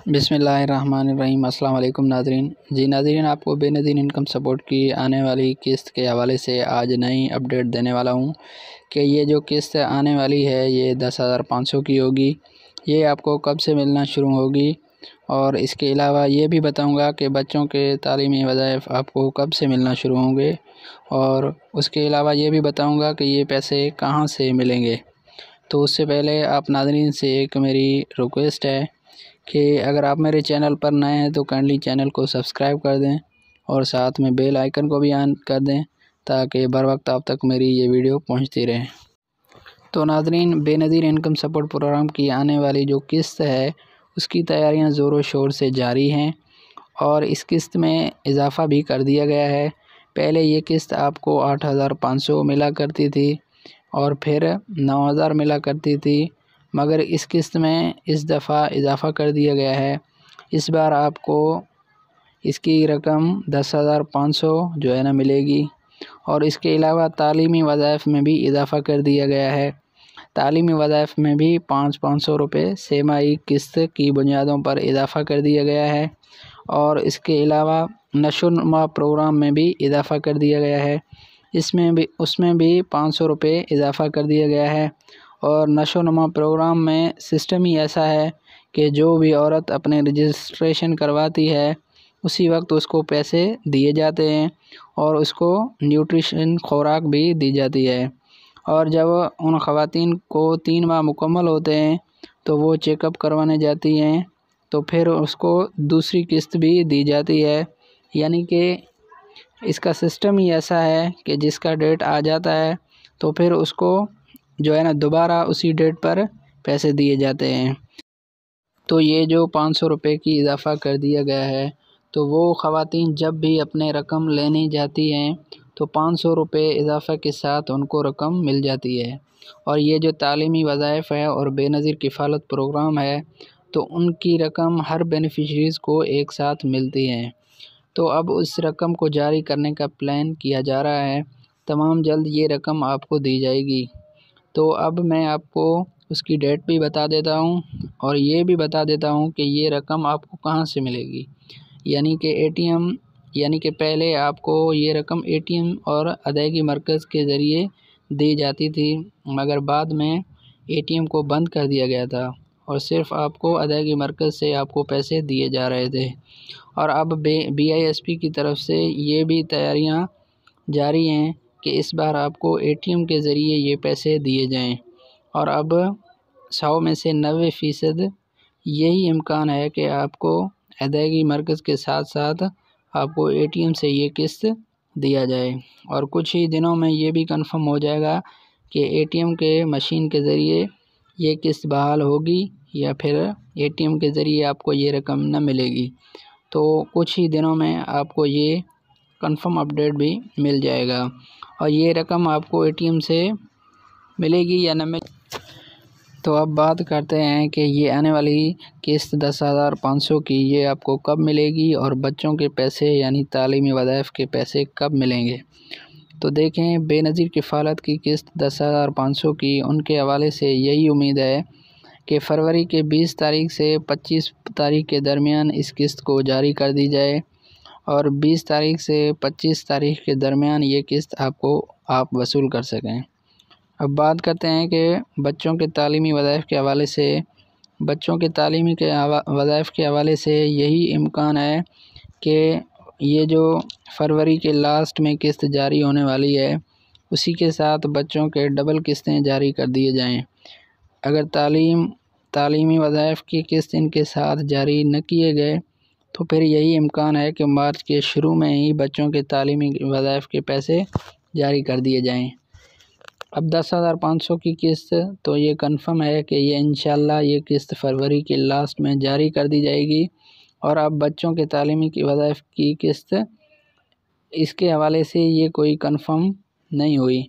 बिस्मिल्लाहिर्रहमानिर्रहीम। अस्सलाम वालेकुम नाज़रीन। जी नाज़रीन, आपको बेनज़ीर इनकम सपोर्ट की आने वाली किस्त के हवाले से आज नई अपडेट देने वाला हूँ कि ये जो किस्त आने वाली है ये 10,500 की होगी। ये आपको कब से मिलना शुरू होगी और इसके अलावा ये भी बताऊँगा कि बच्चों के तालीमी वज़ाइफ आपको कब से मिलना शुरू होंगे और उसके अलावा ये भी बताऊँगा कि ये पैसे कहाँ से मिलेंगे। तो उससे पहले आप नाज़रीन से एक मेरी रिक्वेस्ट है कि अगर आप मेरे चैनल पर नए हैं तो काइंडली चैनल को सब्सक्राइब कर दें और साथ में बेल आइकन को भी ऑन कर दें ताकि बर वक्त आप तक मेरी ये वीडियो पहुंचती रहे। तो नाज़रीन, बेनज़ीर इनकम सपोर्ट प्रोग्राम की आने वाली जो किस्त है उसकी तैयारियां ज़ोरों शोर से जारी हैं और इस किस्त में इजाफ़ा भी कर दिया गया है। पहले ये किस्त आपको 8,500 मिला करती थी और फिर 9,000 मिला करती थी, मगर इस किस्त में इस दफ़ा इजाफ़ा कर दिया गया है। इस बार आपको इसकी रकम 10,500 जो है ना मिलेगी और इसके अलावा तालीमी वज़ाइफ में भी इजाफ़ा कर दिया गया है। तालीमी वज़ाइफ में भी 500 रुपये सेमाही किस्त की बुनियादों पर इजाफ़ा कर दिया गया है और इसके अलावा नशोनुमा प्रोग्राम में भी इजाफ़ा कर दिया गया है। उसमें भी 500 रुपये इजाफ़ा कर दिया गया है और नशोनुमा प्रोग्राम में सिस्टम ही ऐसा है कि जो भी औरत अपने रजिस्ट्रेशन करवाती है उसी वक्त उसको पैसे दिए जाते हैं और उसको न्यूट्रिशन खुराक भी दी जाती है और जब उन ख़वातीन को 3 माह मुकम्मल होते हैं तो वो चेकअप करवाने जाती हैं तो फिर उसको दूसरी किस्त भी दी जाती है। यानी कि इसका सिस्टम ही ऐसा है कि जिसका डेट आ जाता है तो फिर उसको जो है ना दोबारा उसी डेट पर पैसे दिए जाते हैं। तो ये जो 500 रुपये की इजाफ़ा कर दिया गया है तो वो ख़वातीन जब भी अपने रकम लेने जाती हैं तो 500 रुपये इजाफ़ा के साथ उनको रकम मिल जाती है। और ये जो तालीमी वज़ाइफ है और बेनज़ीर किफ़ालत प्रोग्राम है तो उनकी रकम हर बेनिफिशरीज़ को एक साथ मिलती है। तो अब उस रकम को जारी करने का प्लान किया जा रहा है। तमाम जल्द ये रकम आपको दी जाएगी। तो अब मैं आपको उसकी डेट भी बता देता हूँ और ये भी बता देता हूँ कि ये रकम आपको कहाँ से मिलेगी। यानी कि पहले आपको ये रकम एटीएम और अदायगी मरकज़ के ज़रिए दी जाती थी, मगर बाद में एटीएम को बंद कर दिया गया था और सिर्फ़ आपको अदायगी मरकज़ से आपको पैसे दिए जा रहे थे। और अब BISP की तरफ से ये भी तैयारियां जारी हैं कि इस बार आपको एटीएम के ज़रिए ये पैसे दिए जाएं और अब 100 में से 90% यही इम्कान है कि आपको अदायगी मरकज़ के साथ साथ आपको एटीएम से ये किस्त दिया जाए। और कुछ ही दिनों में ये भी कंफर्म हो जाएगा कि एटीएम के मशीन के ज़रिए ये किस्त बहाल होगी या फिर एटीएम के ज़रिए आपको ये रकम न मिलेगी। तो कुछ ही दिनों में आपको ये कंफर्म अपडेट भी मिल जाएगा और ये रकम आपको एटीएम से मिलेगी या न मिले। तो अब बात करते हैं कि ये आने वाली किस्त 10,500 की ये आपको कब मिलेगी और बच्चों के पैसे यानी तालीमी वज़ाइफ के पैसे कब मिलेंगे। तो देखें, बेनज़ीर किफ़ालत की किस्त 10,500 की उनके हवाले से यही उम्मीद है कि फरवरी के 20 तारीख से 25 तारीख के दरमियान इस किस्त को जारी कर दी जाए और 20 तारीख से 25 तारीख के दरमियान ये किस्त आप वसूल कर सकें। अब बात करते हैं कि बच्चों के तालीमी वज़ाइफ के हवाले से वज़ाइफ के हवाले से यही इम्कान है कि ये जो फरवरी के लास्ट में किस्त जारी होने वाली है उसी के साथ बच्चों के डबल किस्तें जारी कर दिए जाएं। अगर तालीमी वज़ाइफ की किस्त इनके साथ जारी न किए गए तो फिर यही इम्कान है कि मार्च के शुरू में ही बच्चों के तालीमी वज़ाइफ के पैसे जारी कर दिए जाएं। अब 10,500 की किस्त तो ये कंफर्म है कि ये इंशाल्लाह ये किस्त फरवरी के लास्ट में जारी कर दी जाएगी। और अब बच्चों के तालीमी की वज़ाइफ की किस्त इसके हवाले से ये कोई कंफर्म नहीं हुई,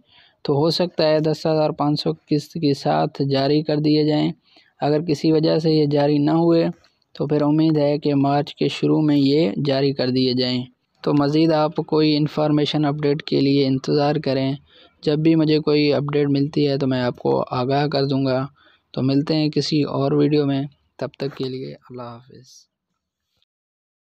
तो हो सकता है 10,500 किस्त के साथ जारी कर दिए जाएं। अगर किसी वजह से ये जारी ना हुए तो फिर उम्मीद है कि मार्च के शुरू में ये जारी कर दिए जाएं। तो मज़ीद आप कोई इन्फॉर्मेशन अपडेट के लिए इंतज़ार करें। जब भी मुझे कोई अपडेट मिलती है तो मैं आपको आगाह कर दूंगा। तो मिलते हैं किसी और वीडियो में। तब तक के लिए अल्लाह हाफ़िज़।